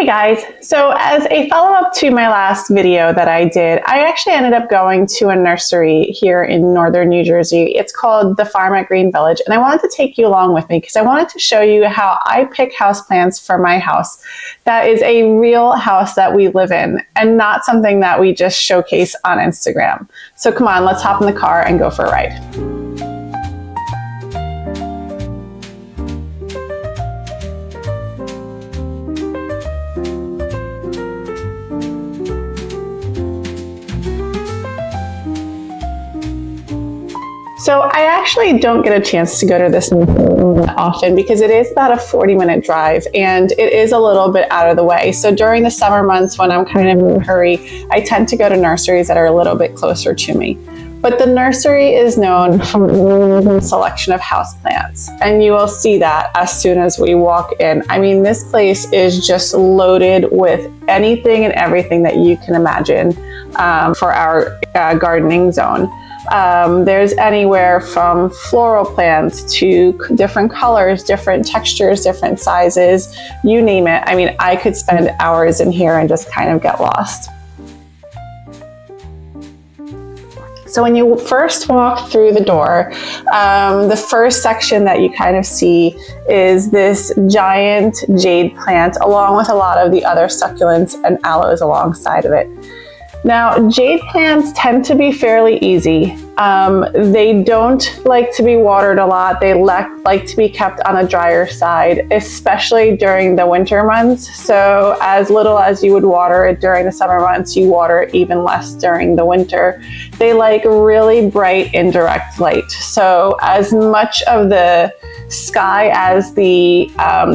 Hey guys, so as a follow-up to my last video that I did, I actually ended up going to a nursery here in northern New Jersey. It's called The Farm at Green Village, and I wanted to take you along with me because I wanted to show you how I pick houseplants for my house. That is a real house that we live in and not something that we just showcase on Instagram. So come on, let's hop in the car and go for a ride. So I actually don't get a chance to go to this nursery often because it is about a 40-minute drive and it is a little bit out of the way. So during the summer months when I'm kind of in a hurry, I tend to go to nurseries that are a little bit closer to me. But the nursery is known for a selection of houseplants, and you will see that as soon as we walk in. I mean, this place is just loaded with anything and everything that you can imagine for our gardening zone. There's anywhere from floral plants to different colors, different textures, different sizes, you name it. I mean, I could spend hours in here and just kind of get lost. So when you first walk through the door, the first section that you kind of see is this giant jade plant along with a lot of the other succulents and aloes alongside of it. Now, jade plants tend to be fairly easy. They don't like to be watered a lot. They like to be kept on a drier side, especially during the winter months. So as little as you would water it during the summer months, you water it even less during the winter. They like really bright indirect light. So as much of the sky as the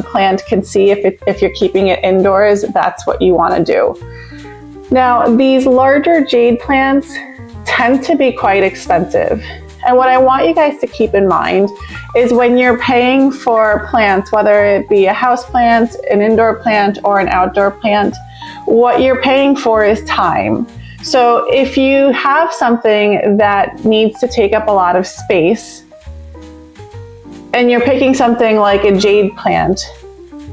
plant can see, if you're keeping it indoors, that's what you want to do. Now, these larger jade plants tend to be quite expensive. And what I want you guys to keep in mind is when you're paying for plants, whether it be a house plant, an indoor plant, or an outdoor plant, what you're paying for is time. So if you have something that needs to take up a lot of space, and you're picking something like a jade plant,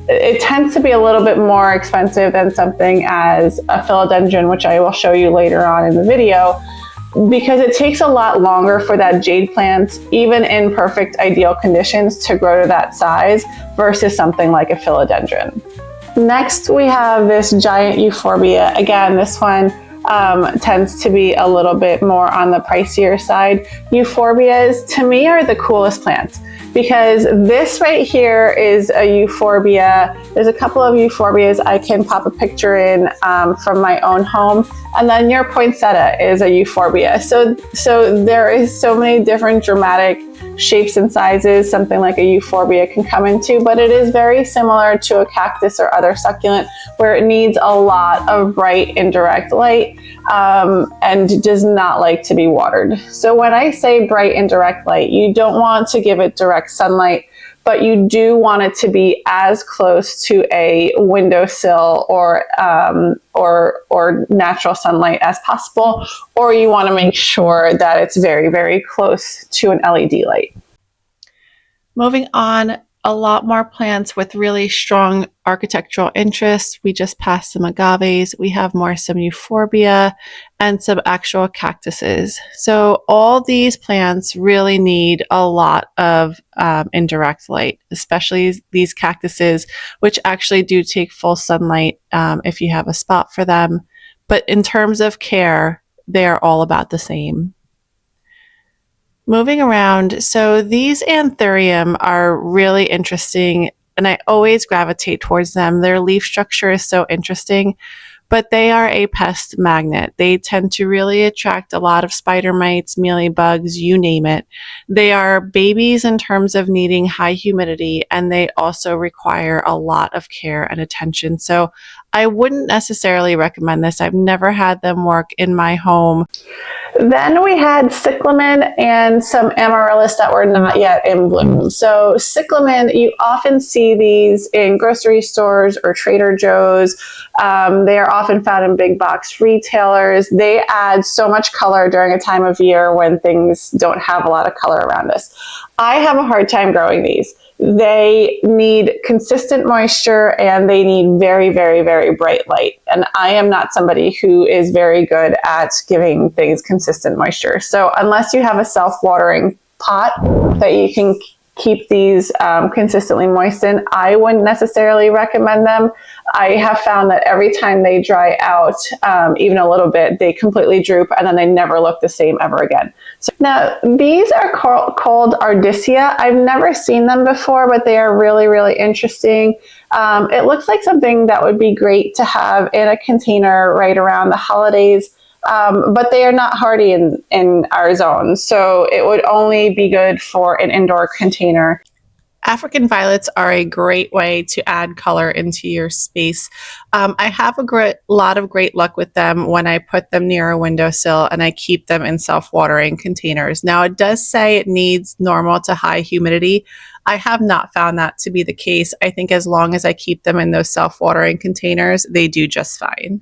it tends to be a little bit more expensive than something as a philodendron, which I will show you later on in the video, because it takes a lot longer for that jade plant, even in perfect ideal conditions, to grow to that size versus something like a philodendron. Next, we have this giant euphorbia. Again, this one tends to be a little bit more on the pricier side. Euphorbias, to me, are the coolest plants, because this right here is a euphorbia. There's a couple of euphorbias I can pop a picture in from my own home. And then your poinsettia is a euphorbia. So there is so many different dramatic shapes and sizes something like a euphorbia can come into, but it is very similar to a cactus or other succulent where it needs a lot of bright indirect light and does not like to be watered. So when I say bright indirect light, you don't want to give it direct sunlight, but you do want it to be as close to a windowsill or natural sunlight as possible, or you want to make sure that it's very, very close to an LED light. Moving on, a lot more plants with really strong architectural interests. We just passed some agaves. We have some euphorbia and some actual cactuses. So all these plants really need a lot of indirect light, especially these cactuses, which actually do take full sunlight if you have a spot for them. But in terms of care, they are all about the same. Moving around, so these anthurium are really interesting, and I always gravitate towards them. Their leaf structure is so interesting, but they are a pest magnet. They tend to really attract a lot of spider mites, mealybugs, you name it. They are babies in terms of needing high humidity, and they also require a lot of care and attention. So I wouldn't necessarily recommend this. I've never had them work in my home. Then we had cyclamen and some amaryllis that were not yet in bloom. So cyclamen, you often see these in grocery stores or Trader Joe's. They are often found in big box retailers. They add so much color during a time of year when things don't have a lot of color around us. I have a hard time growing these. They need consistent moisture and they need very, very, very bright light. And I am not somebody who is very good at giving things consistent moisture. So unless you have a self-watering pot that you can keep these consistently moist in, I wouldn't necessarily recommend them. I have found that every time they dry out, even a little bit, they completely droop and then they never look the same ever again. So now these are called Ardisia. I've never seen them before, but they are really, really interesting. It looks like something that would be great to have in a container right around the holidays. But they are not hardy in our zone, so it would only be good for an indoor container. African violets are a great way to add color into your space. I have a lot of great luck with them when I put them near a windowsill and I keep them in self-watering containers. Now it does say it needs normal to high humidity. I have not found that to be the case. I think as long as I keep them in those self-watering containers, they do just fine.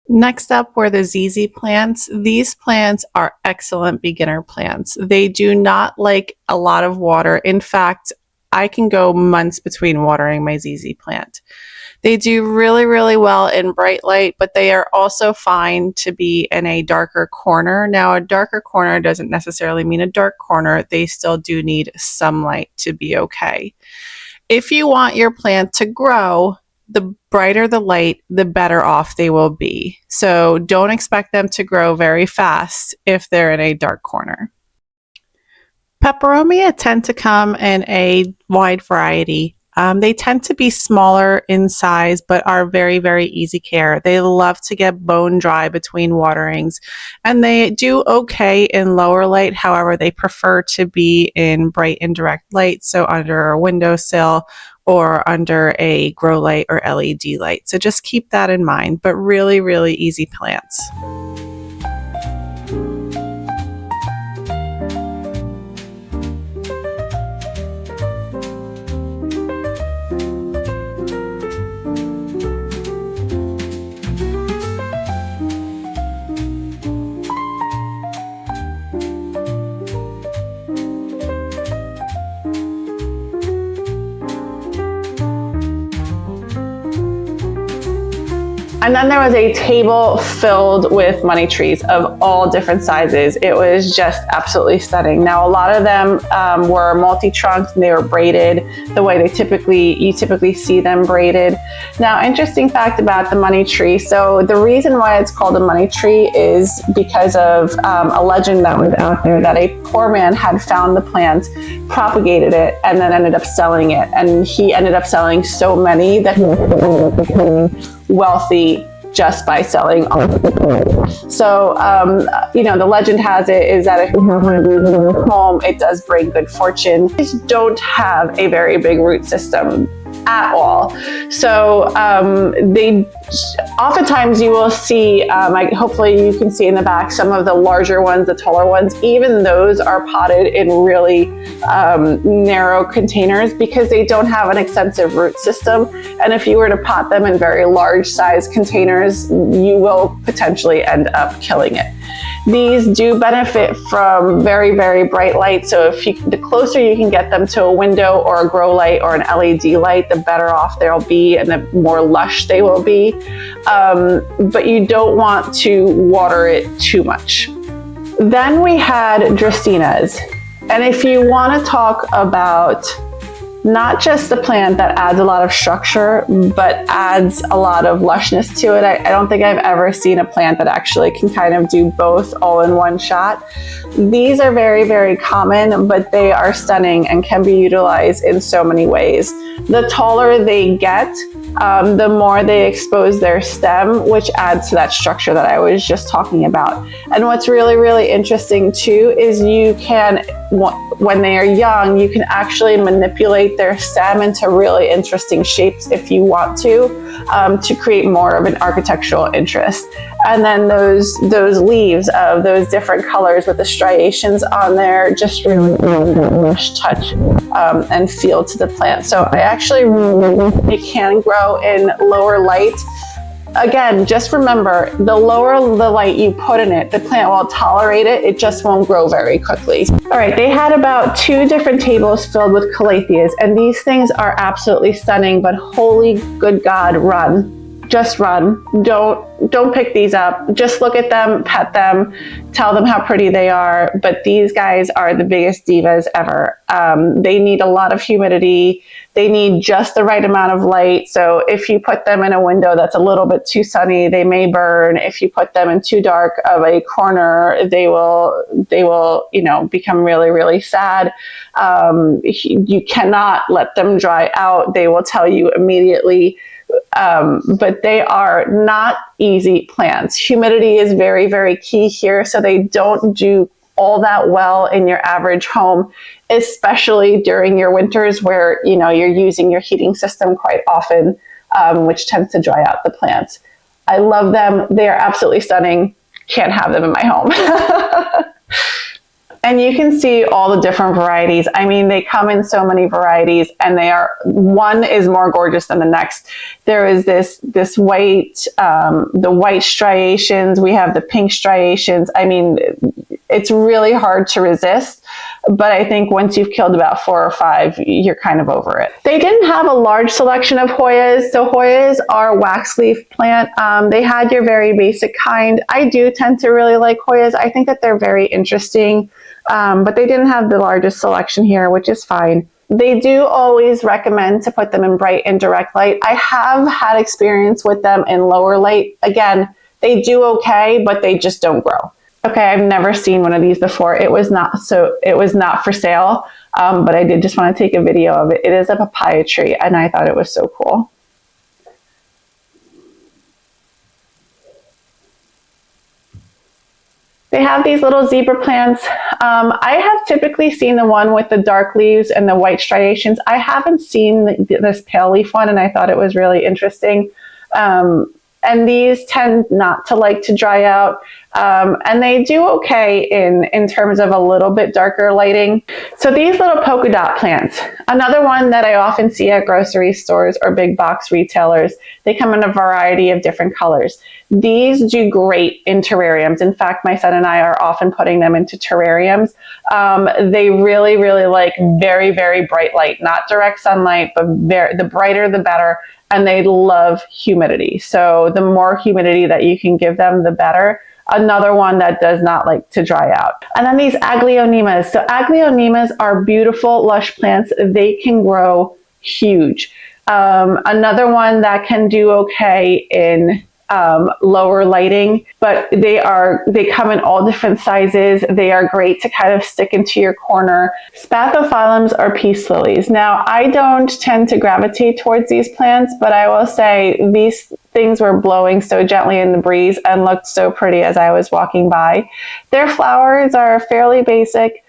Next up were the ZZ plants. These plants are excellent beginner plants. They do not like a lot of water. In fact, I can go months between watering my ZZ plant. They do really, really well in bright light, but they are also fine to be in a darker corner. Now, a darker corner doesn't necessarily mean a dark corner. They still do need some light to be okay. If you want your plant to grow, the brighter the light, the better off they will be. So don't expect them to grow very fast if they're in a dark corner. Peperomia tend to come in a wide variety. They tend to be smaller in size, but are very, very easy care. They love to get bone dry between waterings, and they do okay in lower light. However, they prefer to be in bright indirect light, so under a windowsill or under a grow light or LED light. So just keep that in mind, but really, really easy plants. And then there was a table filled with money trees of all different sizes. It was just absolutely stunning. Now, a lot of them were multi-trunked and they were braided the way you typically see them braided. Now, interesting fact about the money tree. So the reason why it's called a money tree is because of a legend that was out there that a poor man had found the plant, propagated it, and then ended up selling it. And he ended up selling so many that he ended up becoming wealthy just by selling all of the plants. So, the legend has it is that if you have one of these in your home, it does bring good fortune. These don't have a very big root system at all. So they oftentimes you will see, hopefully you can see in the back, some of the larger ones, the taller ones, even those are potted in really narrow containers because they don't have an extensive root system. And if you were to pot them in very large size containers, you will potentially end up killing it. These do benefit from very, very bright light. So the closer you can get them to a window or a grow light or an LED light, the better off they'll be and the more lush they will be. But you don't want to water it too much. Then we had Dracaenas. And if you want to talk about not just the plant that adds a lot of structure, but adds a lot of lushness to it. I don't think I've ever seen a plant that actually can kind of do both all in one shot. These are very, very common, but they are stunning and can be utilized in so many ways. The taller they get, the more they expose their stem, which adds to that structure that I was just talking about. And what's really, really interesting too is you can, when they are young, you can actually manipulate their stem into really interesting shapes if you want to create more of an architectural interest. And then those leaves of those different colors with the striations on there just really add that lush touch and feel to the plant. So I actually really think it can grow in lower light. again, just remember, the lower the light you put in it, the plant will tolerate it. It just won't grow very quickly. All right, they had about 2 different tables filled with Calatheas, and these things are absolutely stunning, but holy good God, run. Just run. Don't pick these up. Just look at them, pet them, tell them how pretty they are. But these guys are the biggest divas ever. They need a lot of humidity. They need just the right amount of light. So if you put them in a window that's a little bit too sunny, they may burn. If you put them in too dark of a corner, they will, you know, become really, really sad. You cannot let them dry out. They will tell you immediately. But they are not easy plants. Humidity is very, very key here. So they don't do all that well in your average home, especially during your winters where, you know, you're using your heating system quite often, which tends to dry out the plants. I love them. They are absolutely stunning. Can't have them in my home. And you can see all the different varieties. I mean, they come in so many varieties, and one is more gorgeous than the next. There is this white, the white striations. We have the pink striations. I mean, it's really hard to resist, but I think once you've killed about 4 or 5, you're kind of over it. They didn't have a large selection of Hoyas. So Hoyas are wax leaf plant. They had your very basic kind. I do tend to really like Hoyas. I think that they're very interesting. But they didn't have the largest selection here, which is fine. They do always recommend to put them in bright and direct light. I have had experience with them in lower light. Again, they do okay, but they just don't grow. Okay, I've never seen one of these before. It was not for sale, but I did just want to take a video of it. It is a papaya tree, and I thought it was so cool. They have these little zebra plants. I have typically seen the one with the dark leaves and the white striations. I haven't seen this pale leaf one, and I thought it was really interesting. And these tend not to like to dry out. And they do okay in terms of a little bit darker lighting. So these little polka dot plants, another one that I often see at grocery stores or big box retailers. They come in a variety of different colors. These do great in terrariums. In fact, my son and I are often putting them into terrariums. They really, really like very, very bright light, not direct sunlight, but the brighter the better. And they love humidity. So the more humidity that you can give them, the better. Another one that does not like to dry out. And then these Aglaonemas. So Aglaonemas are beautiful, lush plants. They can grow huge. Another one that can do okay in lower lighting, but they come in all different sizes. They are great to kind of stick into your corner. Spathophyllums are peace lilies. Now, I don't tend to gravitate towards these plants, but I will say these things were blowing so gently in the breeze and looked so pretty as I was walking by. Their flowers are fairly basic.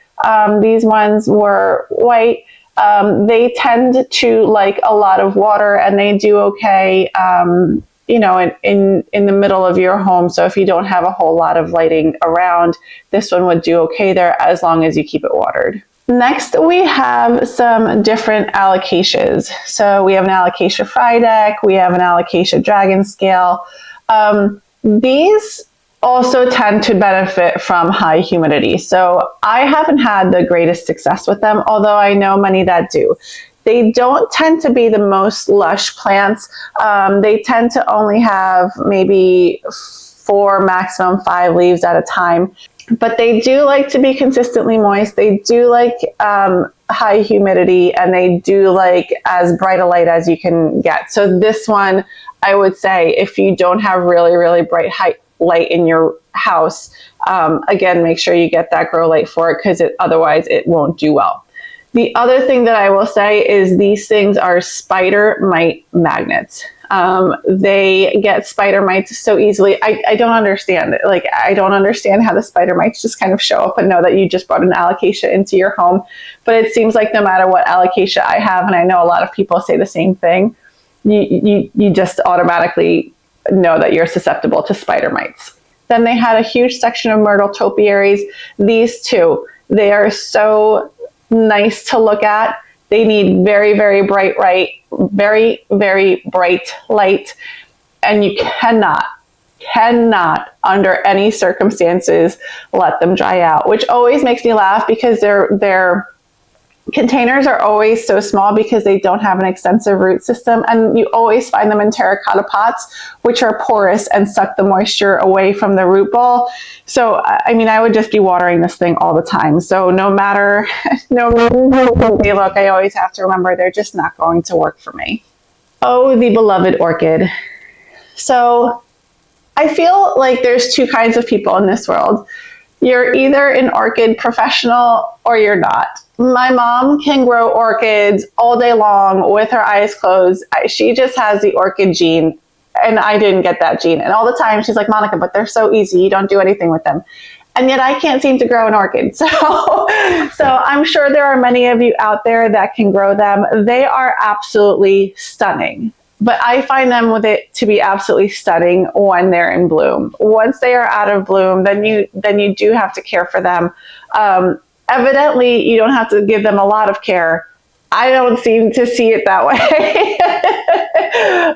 These ones were white. They tend to like a lot of water, and they do okay you know, in the middle of your home. So if you don't have a whole lot of lighting around, this one would do okay there as long as you keep it watered. Next, we have some different alocasias. So we have an alocasia Frydek, we have an alocasia dragon scale. These also tend to benefit from high humidity. So I haven't had the greatest success with them, although I know many that do. They don't tend to be the most lush plants. They tend to only have maybe 4, maximum 5 leaves at a time. But they do like to be consistently moist. They do like high humidity, and they do like as bright a light as you can get. So this one, I would say, if you don't have really, really bright light in your house, again, make sure you get that grow light for it, because otherwise it won't do well. The other thing that I will say is these things are spider mite magnets. They get spider mites so easily. I don't understand it. Like, I don't understand how the spider mites just kind of show up and know that you just brought an alocasia into your home. But it seems like no matter what alocasia I have, and I know a lot of people say the same thing, you just automatically know that you're susceptible to spider mites. Then they had a huge section of Myrtle Topiaries. These two, they are so nice to look at. They need very, very bright light, very, very bright light. and you cannot under any circumstances let them dry out, which always makes me laugh because their containers are always so small because they don't have an extensive root system, and you always find them in terracotta pots, which are porous and suck the moisture away from the root ball. So I mean, I would just be watering this thing all the time. So no matter how they look, I always have to remember they're just not going to work for me. Oh, the beloved orchid. So I feel like there's two kinds of people in this world. You're either an orchid professional or you're not. My mom can grow orchids all day long with her eyes closed. She just has the orchid gene, and I didn't get that gene. And all the time she's like, Monika, but they're so easy. You don't do anything with them. And yet I can't seem to grow an orchid. So I'm sure there are many of you out there that can grow them. They are absolutely stunning. But I find them with it to be absolutely stunning when they're in bloom. Once they are out of bloom, then you do have to care for them. Evidently, you don't have to give them a lot of care. I don't seem to see it that way.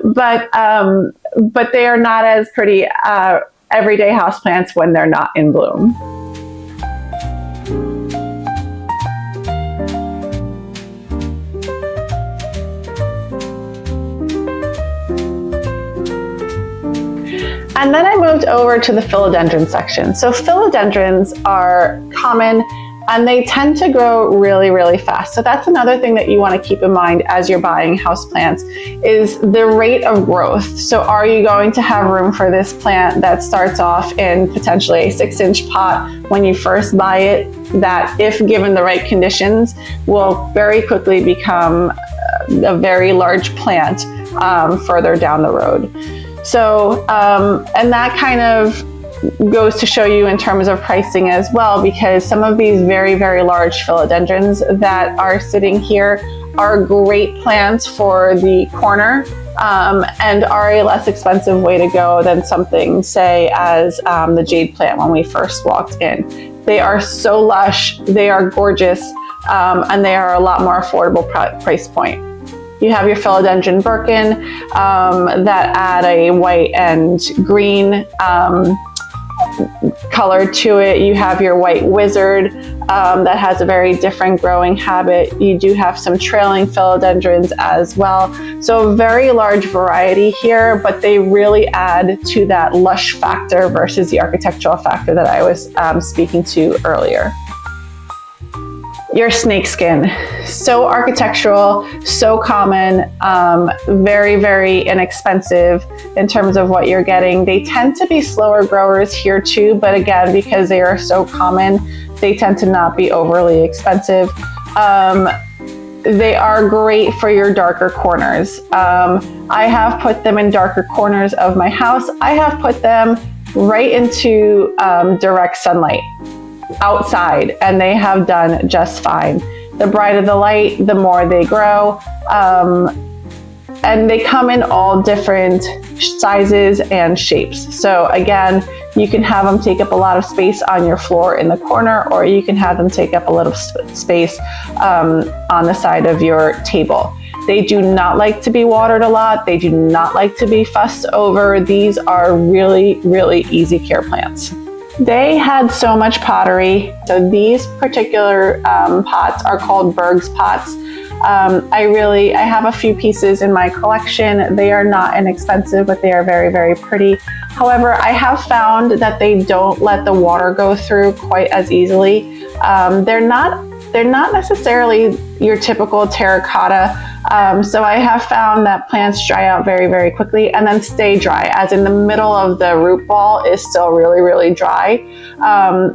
But they are not as pretty everyday houseplants when they're not in bloom. And then I moved over to the philodendron section. So philodendrons are common and they tend to grow really, really fast. So that's another thing that you want to keep in mind as you're buying houseplants is the rate of growth. So are you going to have room for this plant that starts off in potentially a 6-inch pot when you first buy it, that if given the right conditions will very quickly become a very large plant further down the road. So, and that kind of goes to show you in terms of pricing as well, because some of these very, very large philodendrons that are sitting here are great plants for the corner and are a less expensive way to go than something, say, as the jade plant when we first walked in. They are so lush, they are gorgeous, and they are a lot more affordable price point. You have your philodendron Birkin that add a white and green color to it. You have your white wizard that has a very different growing habit. You do have some trailing philodendrons as well. So a very large variety here, but they really add to that lush factor versus the architectural factor that I was speaking to earlier. Your snakeskin, so architectural, so common, very, very inexpensive in terms of what you're getting. They tend to be slower growers here too, but again, because they are so common, they tend to not be overly expensive. They are great for your darker corners. I have put them in darker corners of my house. I have put them right into direct sunlight outside, and they have done just fine. The brighter the light, the more they grow, and they come in all different sizes and shapes. So again, you can have them take up a lot of space on your floor in the corner, or you can have them take up a little space on the side of your table. They do not like to be watered a lot. They do not like to be fussed over. These are really, really easy care plants. They had so much pottery. So these particular pots are called Berg's pots. I have a few pieces in my collection. They are not inexpensive, but they are very, very pretty. However, I have found that they don't let the water go through quite as easily. They're not necessarily your typical terracotta. So I have found that plants dry out very, very quickly and then stay dry, as in the middle of the root ball is still really, really dry.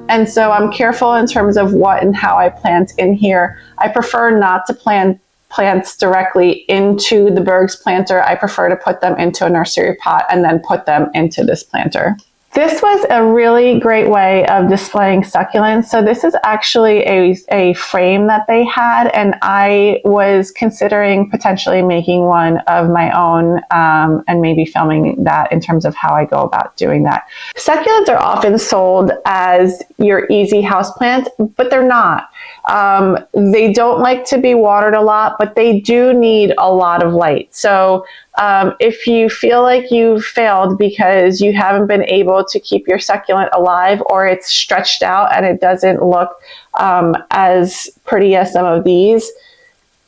And so I'm careful in terms of what and how I plant in here. I prefer not to plant plants directly into the Berg's planter. I prefer to put them into a nursery pot and then put them into this planter. This was a really great way of displaying succulents. So this is actually a frame that they had, and I was considering potentially making one of my own and maybe filming that in terms of how I go about doing that. Succulents are often sold as your easy houseplant, but they're not. They don't like to be watered a lot, but they do need a lot of light. So If you feel like you've failed because you haven't been able to keep your succulent alive, or it's stretched out and it doesn't look as pretty as some of these,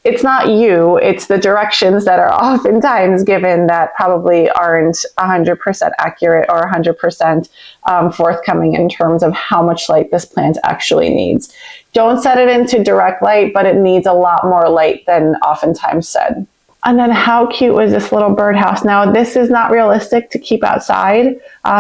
it's not you, it's the directions that are oftentimes given that probably aren't 100% accurate or 100% forthcoming in terms of how much light this plant actually needs. Don't set it into direct light, but it needs a lot more light than oftentimes said. And then how cute was this little birdhouse? Now, this is not realistic to keep outside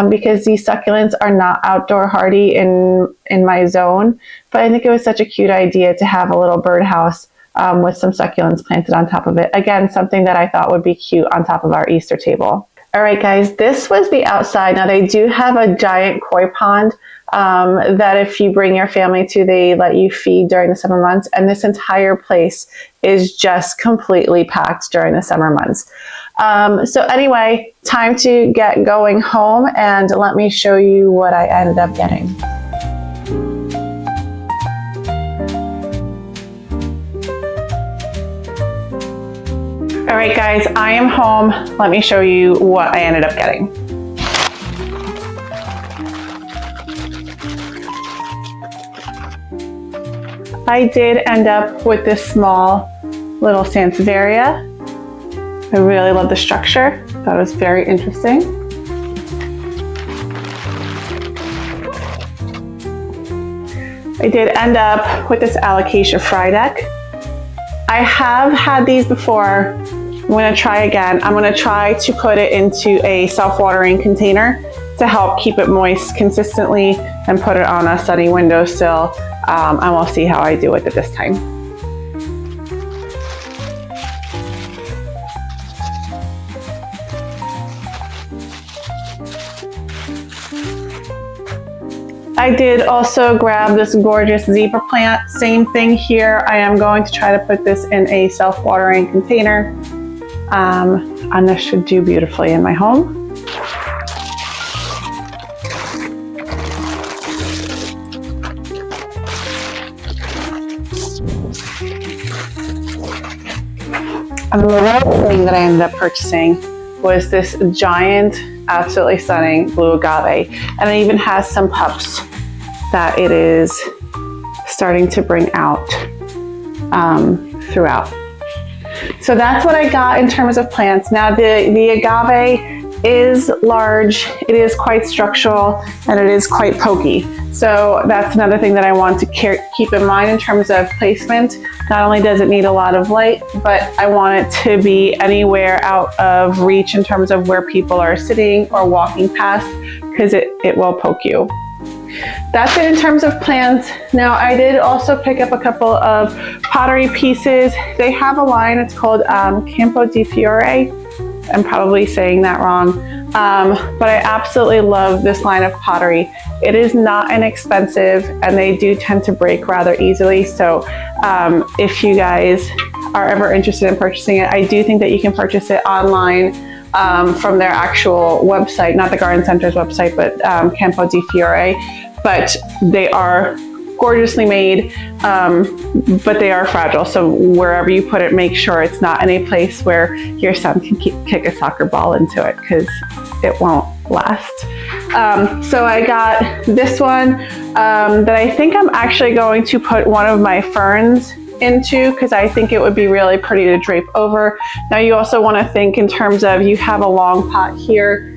because these succulents are not outdoor hardy in my zone, but I think it was such a cute idea to have a little birdhouse with some succulents planted on top of it. Again, something that I thought would be cute on top of our Easter table. All right, guys, this was the outside. Now, they do have a giant koi pond that if you bring your family to, they let you feed during the summer months. And this entire place is just completely packed during the summer months. So anyway, time to get going home, and let me show you what I ended up getting. All right, guys, I am home. Let me show you what I ended up getting. I did end up with this small little Sansevieria. I really love the structure. That was very interesting. I did end up with this Alocasia Frydek. I have had these before. I'm going to try again. I'm going to try to put it into a self-watering container to help keep it moist consistently and put it on a sunny windowsill, and we'll see how I do with it this time. I did also grab this gorgeous zebra plant. Same thing here. I am going to try to put this in a self-watering container, and this should do beautifully in my home. And the other thing that I ended up purchasing was this giant, absolutely stunning blue agave, and it even has some pups that it is starting to bring out throughout. So that's what I got in terms of plants. Now the agave is large, it is quite structural, and it is quite pokey. So that's another thing that I want to keep in mind in terms of placement. Not only does it need a lot of light, but I want it to be anywhere out of reach in terms of where people are sitting or walking past, because it will poke you. That's it in terms of plants. Now, I did also pick up a couple of pottery pieces. They have a line, it's called Campo di Fiore. I'm probably saying that wrong, but I absolutely love this line of pottery. It is not inexpensive, and they do tend to break rather easily. So if you guys are ever interested in purchasing it, I do think that you can purchase it online from their actual website, not the garden center's website, but Campo di Fiore. But they are gorgeously made, but they are fragile. So wherever you put it, make sure it's not in a place where your son can kick a soccer ball into it, because it won't last. So I got this one that I think I'm actually going to put one of my ferns into, because I think it would be really pretty to drape over. Now you also want to think in terms of, you have a long pot here.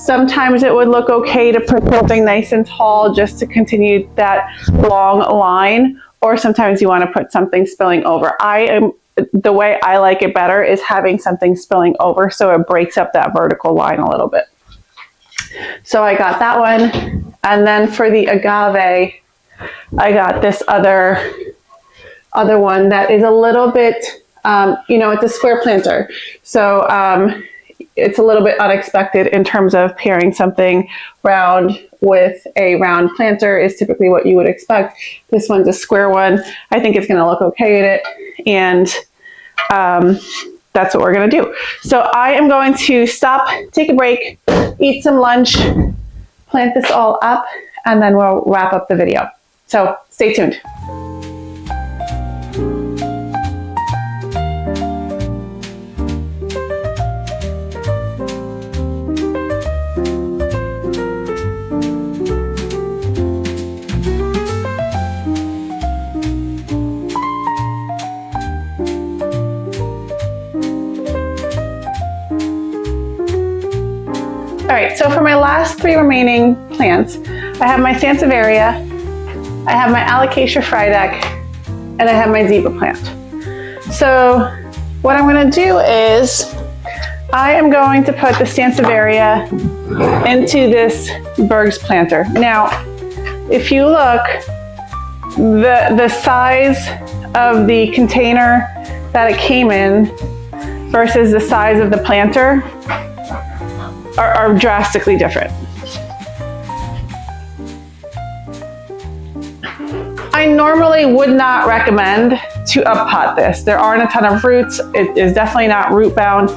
Sometimes it would look okay to put something nice and tall just to continue that long line, or sometimes you want to put something spilling over. The way I like it better is having something spilling over, so it breaks up that vertical line a little bit. So I got that one, and then for the agave, I got this other one that is a little bit, it's a square planter. So it's a little bit unexpected in terms of pairing something round with a round planter is typically what you would expect. This one's a square one. I think it's going to look okay in it, and that's what we're going to do. So I am going to stop, take a break, eat some lunch, plant this all up, and then we'll wrap up the video. So stay tuned. All right, so for my last 3 remaining plants, I have my Sansevieria, I have my Alocasia frydek, and I have my zebra plant. So what I'm gonna do is I am going to put the Sansevieria into this Berg's planter. Now, if you look, the size of the container that it came in versus the size of the planter are drastically different. I normally would not recommend to up-pot this. There aren't a ton of roots. It is definitely not root bound.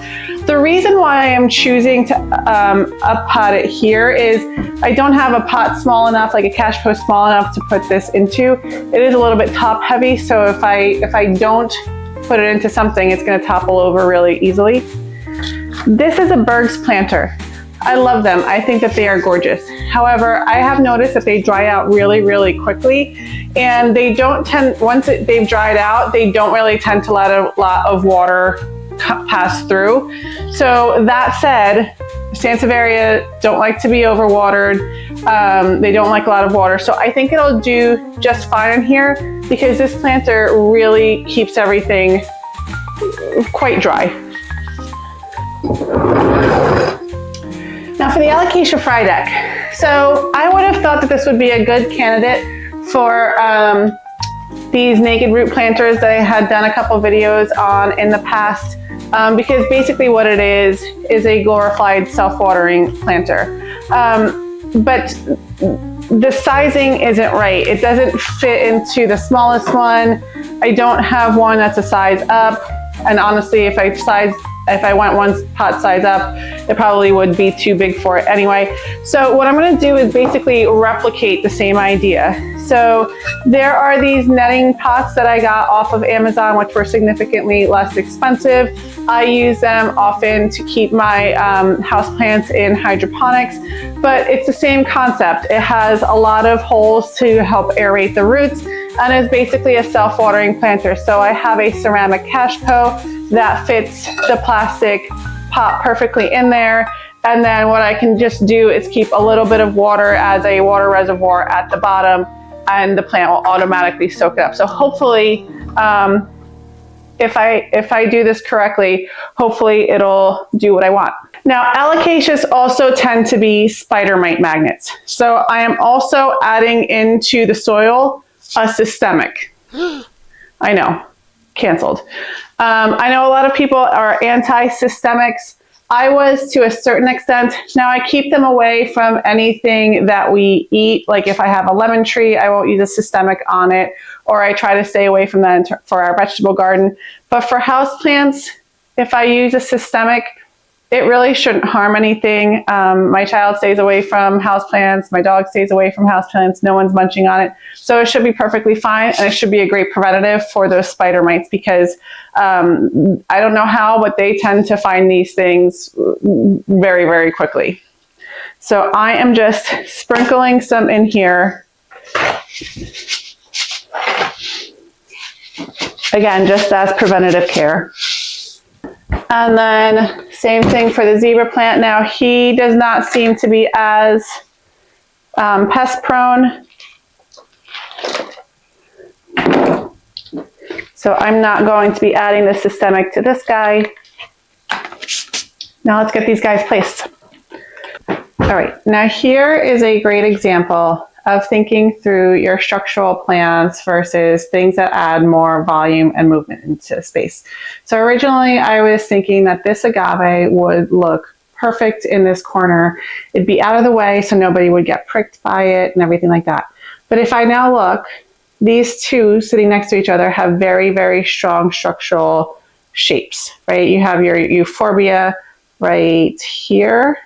The reason why I am choosing to up-pot it here is I don't have a pot small enough, like a cash post small enough to put this into. It is a little bit top heavy, so if I don't put it into something, it's gonna topple over really easily. This is a Berg's planter. I love them. I think that they are gorgeous. However, I have noticed that they dry out really, really quickly, and they don't tend, once they've dried out, they don't really tend to let a lot of water pass through. So that said, Sansevieria don't like to be overwatered. They don't like a lot of water. So I think it'll do just fine in here because this planter really keeps everything quite dry. Now for the Alocasia frydek. So I would have thought that this would be a good candidate for these naked root planters that I had done a couple videos on in the past, because basically what it is a glorified self-watering planter. But the sizing isn't right. It doesn't fit into the smallest one. I don't have one that's a size up, and honestly, if I went one pot size up, it probably would be too big for it anyway. So what I'm gonna do is basically replicate the same idea. So there are these netting pots that I got off of Amazon, which were significantly less expensive. I use them often to keep my houseplants in hydroponics, but it's the same concept. It has a lot of holes to help aerate the roots and is basically a self-watering planter. So I have a ceramic cache pot that fits the plastic pot perfectly in there. And then what I can just do is keep a little bit of water as a water reservoir at the bottom, and the plant will automatically soak it up. So hopefully, if I do this correctly, hopefully it'll do what I want. Now, alocasias also tend to be spider mite magnets. So I am also adding into the soil a systemic. I know, canceled. I know a lot of people are anti-systemics. I was to a certain extent. Now I keep them away from anything that we eat. Like if I have a lemon tree, I won't use a systemic on it, or I try to stay away from that for our vegetable garden. But for houseplants, if I use a systemic, it really shouldn't harm anything. My child stays away from houseplants. My dog stays away from houseplants. No one's munching on it. So it should be perfectly fine. And it should be a great preventative for those spider mites, because I don't know how, but they tend to find these things very, very quickly. So I am just sprinkling some in here. Again, just as preventative care. And then same thing for the zebra plant. Now he does not seem to be as pest prone. So I'm not going to be adding the systemic to this guy. Now let's get these guys placed. All right, now here is a great example of thinking through your structural plants versus things that add more volume and movement into space. So originally I was thinking that this agave would look perfect in this corner. It'd be out of the way so nobody would get pricked by it and everything like that. But if I now look, these two sitting next to each other have very, very strong structural shapes, right? You have your euphorbia right here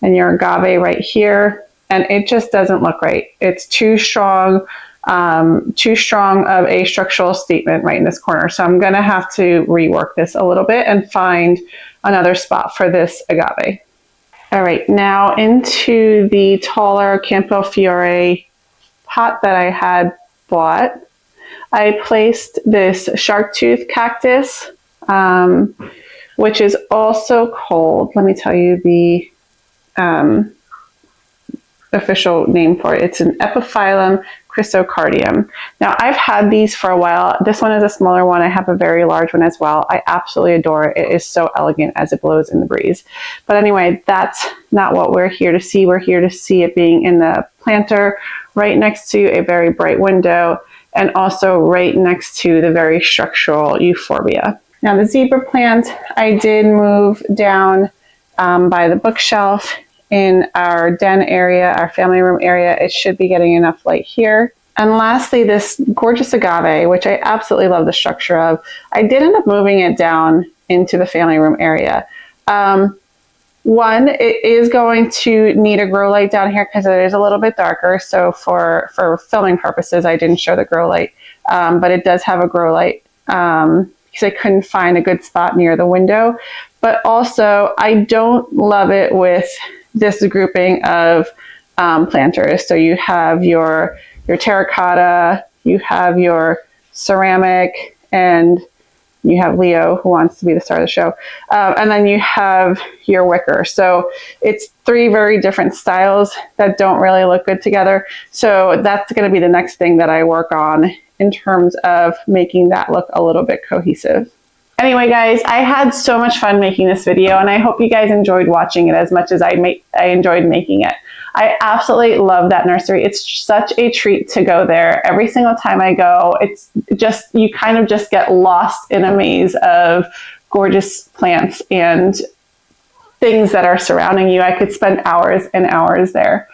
and your agave right here. And it just doesn't look right. It's too strong of a structural statement right in this corner. So I'm gonna have to rework this a little bit and find another spot for this agave. All right, now into the taller Campo Fiore pot that I had bought, I placed this shark tooth cactus, which is also cold. Let me tell you the official name for it. It's an Epiphyllum chrysocardium. Now, I've had these for a while. This one is a smaller one. I have a very large one as well. I absolutely adore it. It is so elegant as it blows in the breeze. But anyway, that's not what we're here to see. We're here to see it being in the planter right next to a very bright window, and also right next to the very structural euphorbia. Now, the zebra plant, I did move down by the bookshelf in our den area, our family room area. It should be getting enough light here. And lastly, this gorgeous agave, which I absolutely love the structure of, I did end up moving it down into the family room area. One, it is going to need a grow light down here because it is a little bit darker. So for filming purposes, I didn't show the grow light, but it does have a grow light because I couldn't find a good spot near the window. But also, I don't love it with this grouping of planters. So you have your terracotta, you have your ceramic, and you have Leo, who wants to be the star of the show. And then you have your wicker. So it's three very different styles that don't really look good together. So that's going to be the next thing that I work on in terms of making that look a little bit cohesive. Anyway, guys, I had so much fun making this video, and I hope you guys enjoyed watching it as much as I enjoyed making it. I absolutely love that nursery. It's such a treat to go there. Every single time I go, it's just, you kind of just get lost in a maze of gorgeous plants and things that are surrounding you. I could spend hours and hours there.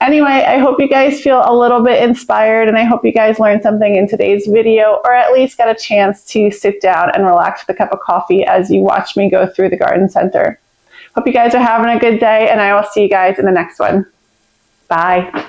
Anyway, I hope you guys feel a little bit inspired, and I hope you guys learned something in today's video, or at least got a chance to sit down and relax with a cup of coffee as you watch me go through the garden center. Hope you guys are having a good day, and I will see you guys in the next one. Bye.